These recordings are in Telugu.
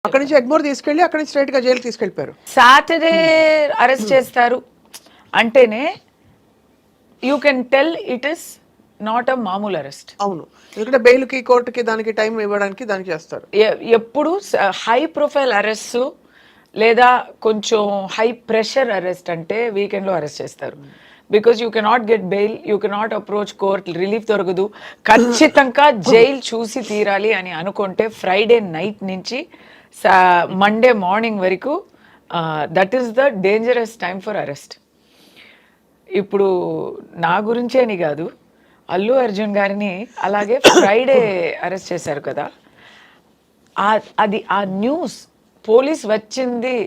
అక్కడి నుంచి ఎగ్మోర్ తీసుకెళ్ళి అక్కడి నుంచి స్ట్రైట్ గా జైలు తీసుకెళ్ళిపోయారు. సాటర్డే అరెస్ట్ చేస్తారు అంటేనే you can tell it is not a మామూలు అరెస్ట్. అవును, ఎందుకంటే బెయిల్కి కోర్టుకి దానికి టైం ఇవ్వడానికి దానికి చేస్తారు. ఎప్పుడు హై ప్రొఫైల్ అరెస్ట్ లేదా కొంచెం హై ప్రెషర్ అరెస్ట్ అంటే వీకెండ్లో అరెస్ట్ చేస్తారు. Because you cannot get bail, you cannot approach court, relief దొరకదు, ఖచ్చితంగా జైలు చూసి తీరాలి అని అనుకుంటే ఫ్రైడే నైట్ నుంచి మండే మార్నింగ్ వరకు that is the dangerous time for arrest. ఇప్పుడు నా గురించే అని కాదు, అల్లు అర్జున్ గారిని అలాగే ఫ్రైడే అరెస్ట్ చేశారు కదా, అది ఆ న్యూస్ పోలీస్ వచ్చింది,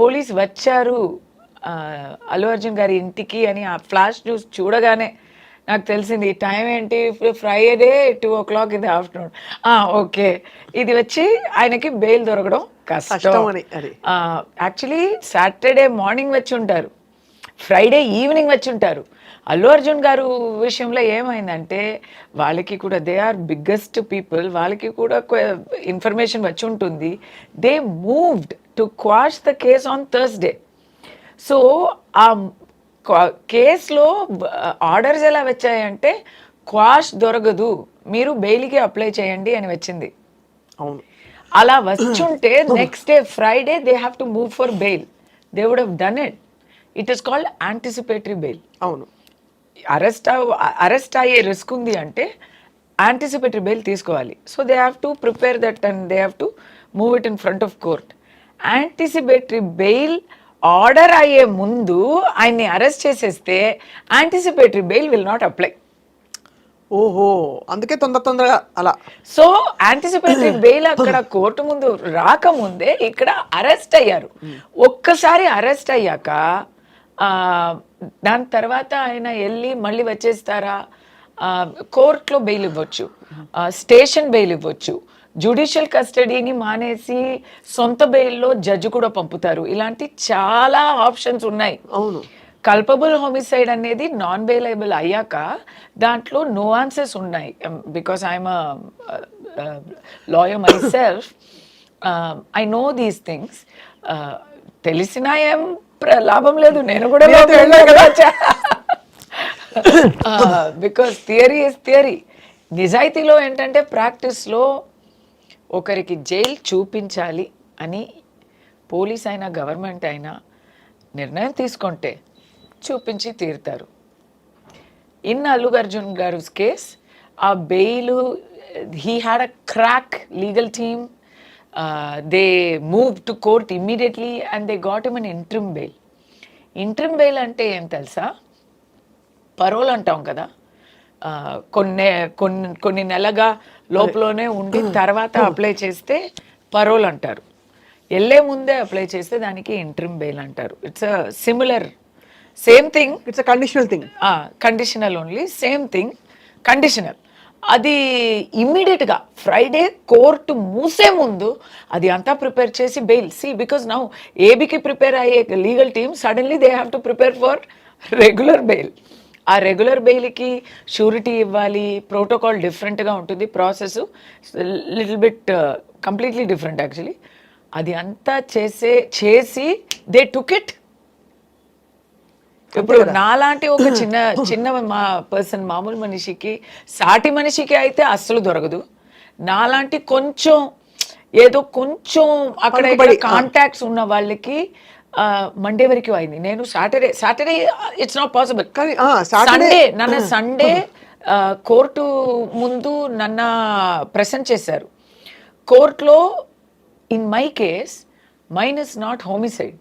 పోలీస్ వచ్చారు అల్లు అర్జున్ గారి ఇంటికి అని ఆ ఫ్లాష్ న్యూస్ చూడగానే నాకు తెలిసింది ఈ టైం ఏంటి, Friday 2 o'clock in the afternoon. Okay, ఇది వచ్చి ఆయనకి బెయిల్ దొరకడం కష్టం అని. యాక్చువల్లీ సాటర్డే మార్నింగ్ వచ్చి ఉంటారు, ఫ్రైడే ఈవినింగ్ వచ్చి ఉంటారు. అల్లు అర్జున్ గారు విషయంలో ఏమైందంటే వాళ్ళకి కూడా దే ఆర్ బిగ్గెస్ట్ పీపుల్, వాళ్ళకి కూడా ఇన్ఫర్మేషన్ వచ్చి ఉంటుంది. They moved to quash the case on Thursday. So ఆ కేసులో ఆర్డర్స్ ఎలా వచ్చాయంటే క్వాష్ దొరకదు, మీరు బెయిల్కి అప్లై చేయండి అని వచ్చింది. అవును, అలా వచ్చుంటే next day Friday they have to move for bail, they would have done it. It is called anticipatory bail. అవును, అరెస్ట్ అయ్యే రిస్క్ ఉంది అంటే యాంటిసిపేటరీ బెయిల్ తీసుకోవాలి. So they have to prepare that and they have to move it in front of court. Anticipatory bail order అయ్యే ముందు ఆయన్ని అరెస్ట్ చేసేస్తే anticipatory bail will not apply. ఓహో, అందుకే తొందరగా అలా. సో యాంటిసిపేటరీ బెయిల్ అక్కడ కోర్టు ముందు రాకముందే ఇక్కడ అరెస్ట్ అయ్యారు. ఒక్కసారి అరెస్ట్ అయ్యాక దాని తర్వాత ఆయన వెళ్ళి మళ్ళీ వచ్చేస్తారా, కోర్టులో బెయిల్ ఇవ్వచ్చు, స్టేషన్ బెయిల్ ఇవ్వచ్చు, జ్యుడిషియల్ కస్టడీని మానేసి సొంత బెయిల్లో జడ్జి కూడా పంపుతారు. ఇలాంటి చాలా ఆప్షన్స్ ఉన్నాయి. అవును, కల్పబుల్ హోమిసైడ్ అనేది నాన్ బెయిలబుల్ అయ్యాక దాంట్లో నువాన్సెస్ ఉన్నాయి. Because I'm lawyer my self, I know these things. తెలిసినా ఏం లాభం లేదు, నేను కూడా బికాస్ థియరీ ఇస్ థియరీ. నిజాయితీలో ఏంటంటే ప్రాక్టీస్లో ఒకరికి జైలు చూపించాలి అని పోలీస్ అయినా గవర్నమెంట్ అయినా నిర్ణయం తీసుకుంటే చూపించి తీరుతారు. ఇన్ అల్లు అర్జున్ గారు కేస్ ఆ bail, he had a crack legal team, they move to court immediately and they got him an interim bail. Interim bail అంటే ఏం తెలుసా, పరోల్ అంటాం కదా, కొన్ని నెలగా లోపలనే ఉండి తర్వాత అప్లై చేస్తే పరోల్ అంటారు. వెళ్ళే ముందే అప్లై చేస్తే దానికి ఇంట్రిమ్ బెయిల్ అంటారు. It's a similar, same thing, it's a conditional thing. Conditional only, same thing, conditional. అది ఇమ్మీడియట్గా ఫ్రైడే కోర్టు మూసే ముందు అది అంతా ప్రిపేర్ చేసి బెయిల్. సి బికాస్ నౌ ఏబీకి ప్రిపేర్ అయ్యే legal team suddenly they have to prepare for regular bail. ఆ రెగ్యులర్ బెయిల్కి షూరిటీ ఇవ్వాలి, ప్రోటోకాల్ డిఫరెంట్గా ఉంటుంది, process little bit completely different actually. అది అంతా చేసి దే టుక్ ఇట్. ఇప్పుడు నాలాంటి ఒక చిన్న పర్సన్, మామూలు మనిషికి, సాటి మనిషికి అయితే అస్సలు దొరకదు. నాలాంటి కొంచెం ఏదో కొంచెం అక్కడ కాంటాక్ట్స్ ఉన్న వాళ్ళకి మండే వరకు అయింది. నేను సాటర్డే ఇట్స్ నాట్ పాసిబుల్, కానీ సండే కోర్టు ముందు నన్ను ప్రెసెంట్ చేశారు. కోర్టులో in my case mine is not homicide,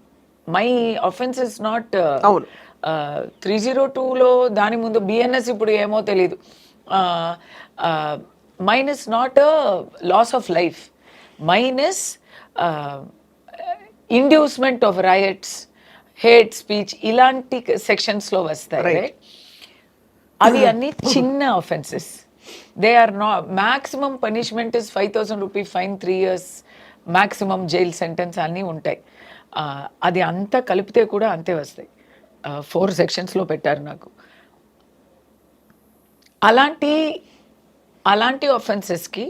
my offence is not 302లో దాని ముందు బిఎన్ఎస్, ఇప్పుడు ఏమో తెలీదు. Mine is not loss of life, mine is inducement of rights, hate speech, ఇలాంటి సెక్షన్స్లో వస్తాయి. అవి అన్ని చిన్న offences. They are not, maximum punishment is 5,000 rupee fine, 3 years maximum jail sentence అన్నీ ఉంటాయి. అది అంతా కలిపితే కూడా అంతే వస్తాయి. 4 sectionsలో పెట్టారు నాకు. అలాంటి అఫెన్సెస్కి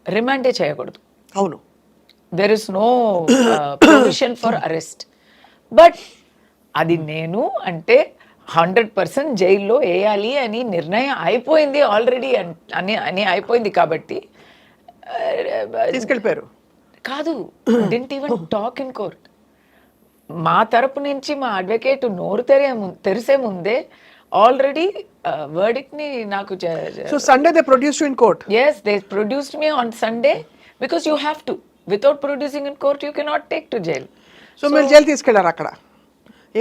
రిమాండే చేయకూడదు. అవును. There is no provision for arrest. But అది నేను అంటే 100% జైల్లో వేయాలి అని నిర్ణయం అయిపోయింది ఆల్రెడీ అని అయిపోయింది కాబట్టి తీసుకెళ్ళిపోయారు. కాదు, didn't even talk in court. మా తరపు నుంచి మా అడ్వకేట్ నోరు తెరిసే ముందే ఆల్రెడీ వర్డిక్ట్ ని నాకు so Sunday they produce in court. yes they produced me on Sunday because you have to, without producing in court you cannot take to jail. So మీరు జైలు తీసుకెళ్లారు. అక్కడ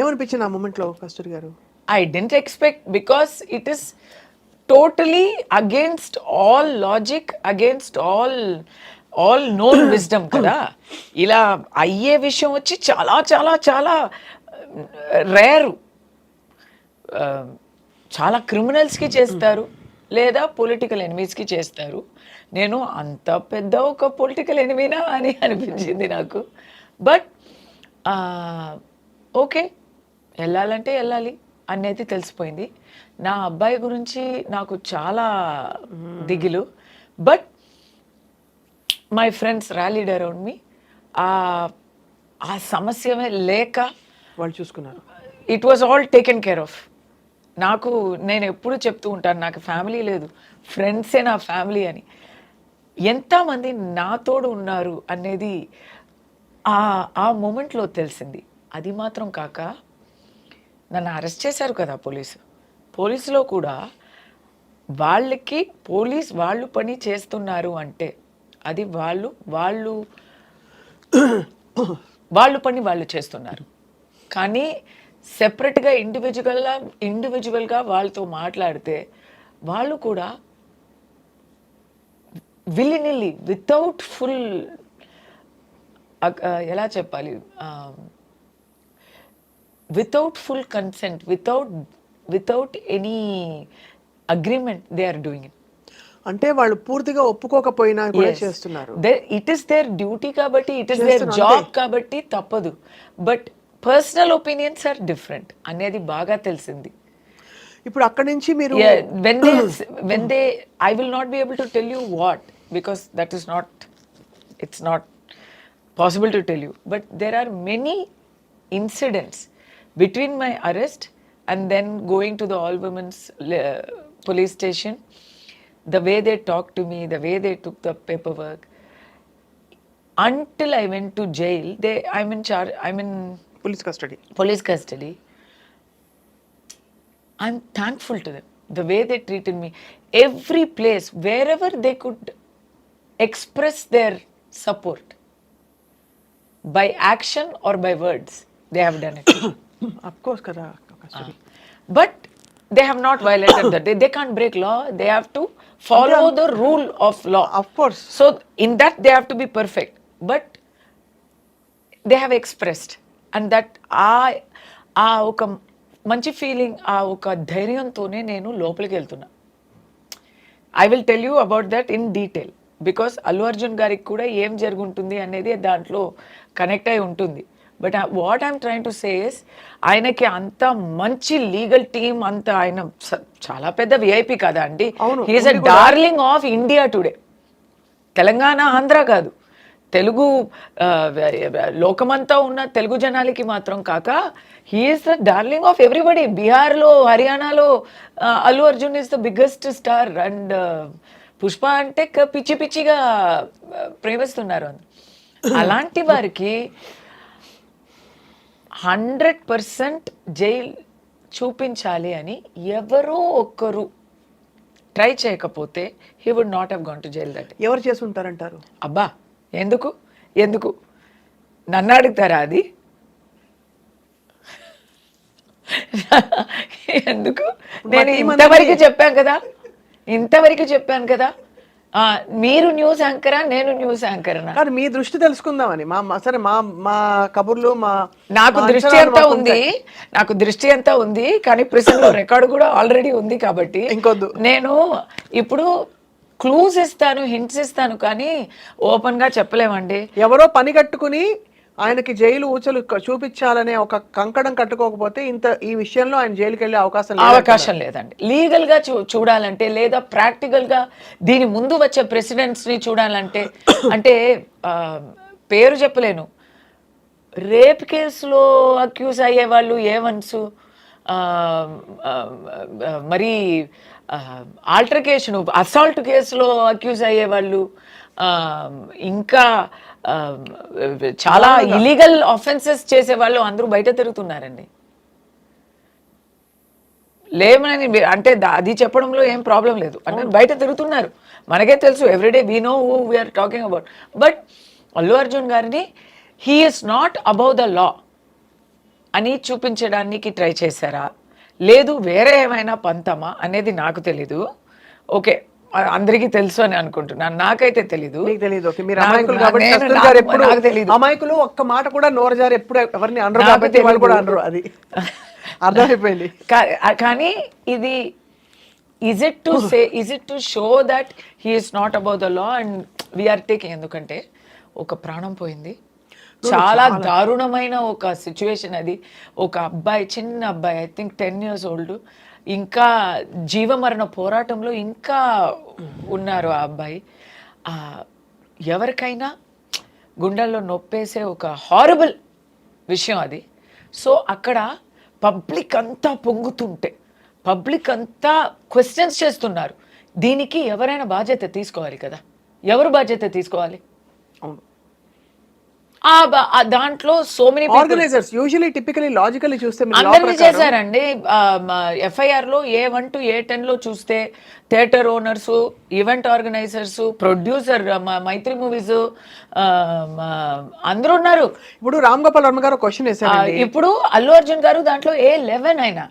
ఏమనిపించింది ఆ మూమెంట్ లో కస్తూరి గారు? I didn't expect, because it is totally against all logic, against all known wisdom కదా. ఇలా అయ్యే విషయం వచ్చి చాలా చాలా చాలా రేరు. చాలా క్రిమినల్స్కి చేస్తారు లేదా పొలిటికల్ ఎనిమీస్కి చేస్తారు. నేను అంత పెద్ద ఒక పొలిటికల్ ఎనిమీనా అని అనిపించింది నాకు. బట్ ఓకే, వెళ్ళాలంటే వెళ్ళాలి అనేది తెలిసిపోయింది. నా అబ్బాయి గురించి నాకు చాలా దిగులు. But my friends rallied around me. ఆ సమస్యమే లేక వాళ్ళు చూసుకున్నారు. It was all taken care of. నేను ఎప్పుడు చెప్తూ ఉంటాను, నాకు ఫ్యామిలీ లేదు, ఫ్రెండ్సే నా ఫ్యామిలీ అని. ఎంతమంది నాతోడు ఉన్నారు అనేది ఆ మూమెంట్లో తెలిసింది. అది మాత్రం కాక నన్ను అరెస్ట్ చేశారు కదా పోలీసులో కూడా వాళ్ళకి వాళ్ళు పని చేస్తున్నారు అంటే అది వాళ్ళు పని వాళ్ళు చేస్తున్నారు. కానీ సెపరేట్గా ఇండివిజువల్గా వాళ్ళతో మాట్లాడితే వాళ్ళు కూడా విల్లినిల్లి వితౌట్ ఫుల్ ఎలా చెప్పాలి, without full consent, without any agreement they are doing it. అంటే వాళ్ళు పూర్తిగా ఒప్పుకోకపోయినా కూడా చేస్తున్నారు. ఇట్ ఇస్ దేర్ డ్యూటీ కాబట్టి, ఇట్ ఇస్ దేర్ జాబ్ కాబట్టి తప్పదు. But personal opinions are different అనేది బాగా తెలిసింది. ఇప్పుడు అక్కడి నుంచి మీరు when they I will not be able to tell you what, because that is not, it's not possible to tell you. But there are many incidents between my arrest and then going to the all women's police station, the way they talked to me, the way they took the paperwork, until I went to jail. I'm in police custody. I'm thankful to them, the way they treated me. Every place, wherever they could express their support by action or by words, they have done it. Of course kada Kasturi. But they have not violated that. They can't break law. They have to follow the rule of law. Of course. So in that they have to be perfect. But they have expressed, and that oka manchi feeling, oka ధైర్యంతోనే నేను లోపలికి వెళ్తున్నా. I will tell you about that in detail, because Allu Arjun గారికి కూడా ఏం జరుగుంటుంది అనేది దాంట్లో కనెక్ట్ అయి ఉంటుంది. But what I'm trying to say is, ఆయనకి అంత మంచి లీగల్ టీమ్, అంత ఆయన చాలా పెద్ద విఐపి కదా అండి. He is a darling of India today. Telangana, Andhra కాదు, తెలుగు లోకమంతా ఉన్న తెలుగు జనాలకి మాత్రం కాక he is the darling of everybody. బీహార్లో, హర్యానాలో Allu Arjun is the biggest star. And Pushpa అంటే పిచ్చి పిచ్చిగా ప్రేమిస్తున్నారు. అలాంటి వారికి 100% జైల్ చూపించాలి అని ఎవరో ఒక్కరు ట్రై చేయకపోతే he would not have gone to jail. That ఎవరు చేసి ఉంటారంటారు? అబ్బా, ఎందుకు నన్ను అడుగుతారా అది? ఎందుకు? నేను ఇంతవరకు చెప్పాను కదా. మీరు న్యూస్ యాంకరా, నేను న్యూస్ యాంకర్నా? కానీ మీ దృష్టి తెలుసుకుందామని. సరే, మా కబుర్లు, నాకు దృష్టి అంతా ఉంది కానీ ప్రెసెంట్ రికార్డు కూడా ఆల్రెడీ ఉంది కాబట్టి ఇంకొద్దు. నేను ఇప్పుడు క్లూస్ ఇస్తాను, హింట్స్ ఇస్తాను, కానీ ఓపెన్ గా చెప్పలేమండి. ఎవరో పని కట్టుకుని ఆయనకి జైలు ఊచలు చూపించాలనే ఒక కంకణం కట్టుకోకపోతే ఈ విషయంలో ఆయన జైలుకి వెళ్ళే అవకాశం లేదు. అవకాశం లేదండి. లీగల్ గా చూడాలంటే లేదా ప్రాక్టికల్ గా దీని ముందు వచ్చే ప్రెసిడెంట్స్ ని చూడాలంటే అంటే పేరు చెప్పలేను, రేప్ కేసులో అక్యూజ్ అయ్యే వాళ్ళు ఏవన్స్, మరి ఆల్టర్కేషన్ అసాల్ట్ కేసులో అక్యూజ్ అయ్యే వాళ్ళు, ఇంకా చాలా ఇలీగల్ ఆఫెన్సెస్ చేసే వాళ్ళు అందరూ బయట తిరుగుతున్నారండి. లేమని అంటే అది చెప్పడంలో ఏం ప్రాబ్లం లేదు, అంటే బయట తిరుగుతున్నారు, మనకే తెలుసు, everyday we know who we are talking about. But Allu Arjun గారిని he is not above the law అని చూపించడానికి ట్రై చేశారా, లేదు వేరే ఏమైనా పంతమా అనేది నాకు తెలీదు. ఓకే, అందరికీ తెలుసు అని అనుకుంటున్నాను, నాకైతే తెలీదు. నాకు తెలీదు. అమాయకులు ఒక్క మాట కూడా నోరు జారి ఎప్పుడు ఎవరిని అనరు కాబట్టి వాళ్ళు కూడా అనరు, అది అర్థమైపోయింది. కానీ ఇది is it to show that he is not about the law and we're taking, ఎందుకంటే ఒక ప్రాణం పోయింది, చాలా దారుణమైన ఒక సిచ్యువేషన్ అది. ఒక అబ్బాయి, చిన్న అబ్బాయి, ఐ థింక్ 10 years old, ఇంకా జీవమరణ పోరాటంలో ఇంకా ఉన్నారు ఆ అబ్బాయి. ఎవరికైనా గుండెల్లో నొప్పేసే ఒక హారబుల్ విషయం అది. సో అక్కడ పబ్లిక్ అంతా పొంగుతుంటే, పబ్లిక్ అంతా క్వశ్చన్స్ చేస్తున్నారు, దీనికి ఎవరైనా బాధ్యత తీసుకోవాలి కదా. ఎవరు బాధ్యత తీసుకోవాలి? అవును, దాంట్లో so many organisers usually typically logically చూస్తే అందరినీ చేశారండి. FIR లో A1 to A10 లో చూస్తే theatre owners, event organisers, producer, Mythri Movies అందరూ ఉన్నారు. ఇప్పుడు రామ్ గోపాల్ వర్మ గారు క్వశ్చన్ వేశారు, ఇప్పుడు అల్లు అర్జున్ గారు దాంట్లో A11 అయినా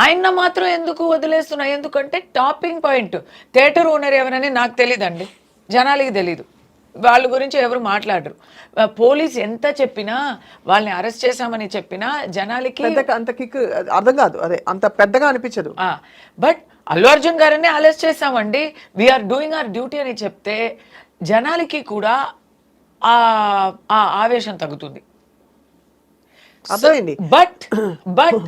ఆయన మాత్రం ఎందుకు వదిలేస్తున్నా? ఎందుకంటే టాపింగ్ పాయింట్ థియేటర్ ఓనర్ ఎవరని నాకు తెలియదండి, జనాలకి తెలీదు, వాళ్ళ గురించి ఎవరు మాట్లాడరు. పోలీస్ ఎంత చెప్పినా, వాళ్ళని అరెస్ట్ చేశామని చెప్పినా జనాలకి అంత కిక్ అర్థం కాదు, అదే అంత పెద్దగా అనిపించదు. బట్ అల్లు అర్జున్ గారిని అరెస్ట్ చేశామండి, వీఆర్ డూయింగ్ అవర్ డ్యూటీ అని చెప్తే జనాలకి కూడా ఆ ఆవేశం తగ్గుతుంది. అర్థమైంది. బట్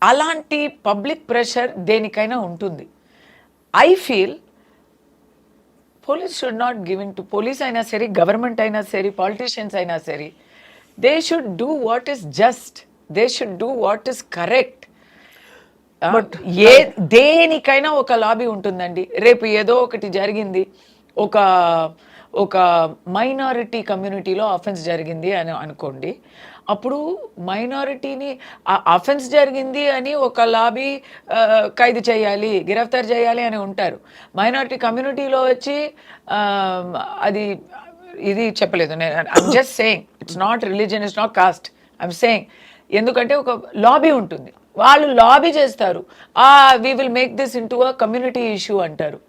అలాంటి పబ్లిక్ ప్రెషర్ దేనికైనా ఉంటుంది. I feel police should not given to, police అయినా సరే, గవర్నమెంట్ అయినా సరే, పాలిటీషియన్స్ అయినా సరే, they should do what is just, they should do what is correct. దేనికైనా ఒక లాబీ ఉంటుందండి. రేపు ఏదో ఒకటి జరిగింది, ఒక మైనారిటీ కమ్యూనిటీలో అఫెన్స్ జరిగింది అని అనుకోండి, అప్పుడు మైనారిటీని అఫెన్స్ జరిగింది అని ఒక లాబీ ఖైదు చేయాలి, గిరఫ్తార్ చేయాలి అని ఉంటారు. మైనారిటీ కమ్యూనిటీలో వచ్చి ఇది చెప్పలేదు నేను, I'm just saying, it's not religion, it's not cost, I'm saying. ఎందుకంటే ఒక లాబీ ఉంటుంది, వాళ్ళు లాబీ చేస్తారు, we will make this into a community issue అంటారు.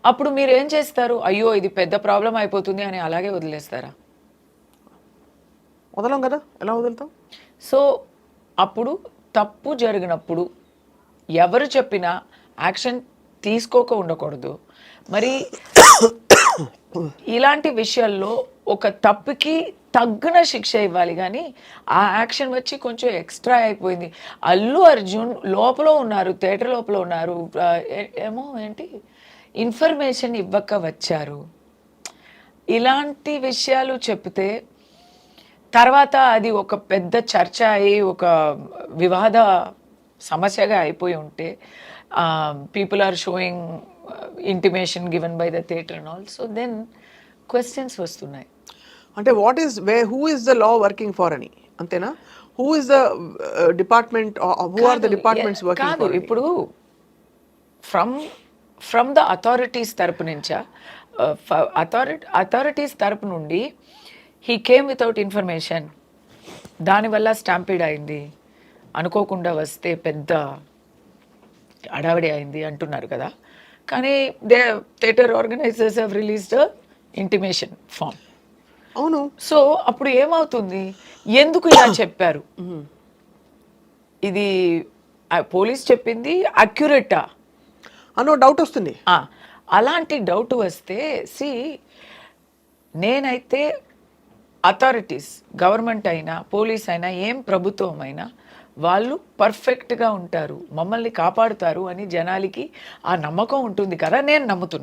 అప్పుడు మీరు ఏం చేస్తారు? అయ్యో ఇది పెద్ద ప్రాబ్లం అయిపోతుంది అని అలాగే వదిలేస్తారా? వదలం కదా, ఎలా వదులుతాం? సో అప్పుడు తప్పు జరిగినప్పుడు ఎవరు చెప్పినా యాక్షన్ తీసుకోక ఉండకూడదు. మరి ఇలాంటి విషయాల్లో ఒక తప్పుకి తగ్గిన శిక్ష ఇవ్వాలి, కానీ ఆ యాక్షన్ వచ్చి కొంచెం ఎక్స్ట్రా అయిపోయింది. అల్లు అర్జున్ లోపల ఉన్నారు, థియేటర్ లోపల ఉన్నారు, ఏమో ఏంటి ఇన్ఫర్మేషన్ ఇవ్వక వచ్చారు, ఇలాంటి విషయాలు చెప్తే తర్వాత అది ఒక పెద్ద చర్చ అయి ఒక వివాద సమస్యగా అయిపోయి ఉంటే, people are showing intimation given by the theatre and all, so then questions వస్తున్నాయి. అంటే who is the law working for అని, అంతేనా? Who is the department, who are the departments working for? ఇప్పుడు ఫ్రమ్ ద అథారిటీస్ తరపు నుంచా, అథారిటీస్ తరపు నుండి హీ కేమ్ వితౌట్ ఇన్ఫర్మేషన్, దానివల్ల స్టాంపీడ్ అయింది, అనుకోకుండా వస్తే పెద్ద అడావిడి అయింది అంటున్నారు కదా. కానీ theatre organisers have released intimation form. అవును. సో అప్పుడు ఏమవుతుంది, ఎందుకు ఇలా చెప్పారు, ఇది పోలీస్ చెప్పింది అక్యురేటా అనో డౌట్ వస్తుంది. అలాంటి డౌట్ వస్తే నేనైతే అథారిటీస్, గవర్నమెంట్ అయినా పోలీస్ అయినా ఏం ప్రభుత్వం అయినా వాళ్ళు పర్ఫెక్ట్గా ఉంటారు, మమ్మల్ని కాపాడుతారు అని జనాలకి ఆ నమ్మకం ఉంటుంది కదా, నేను నమ్ముతున్నాను.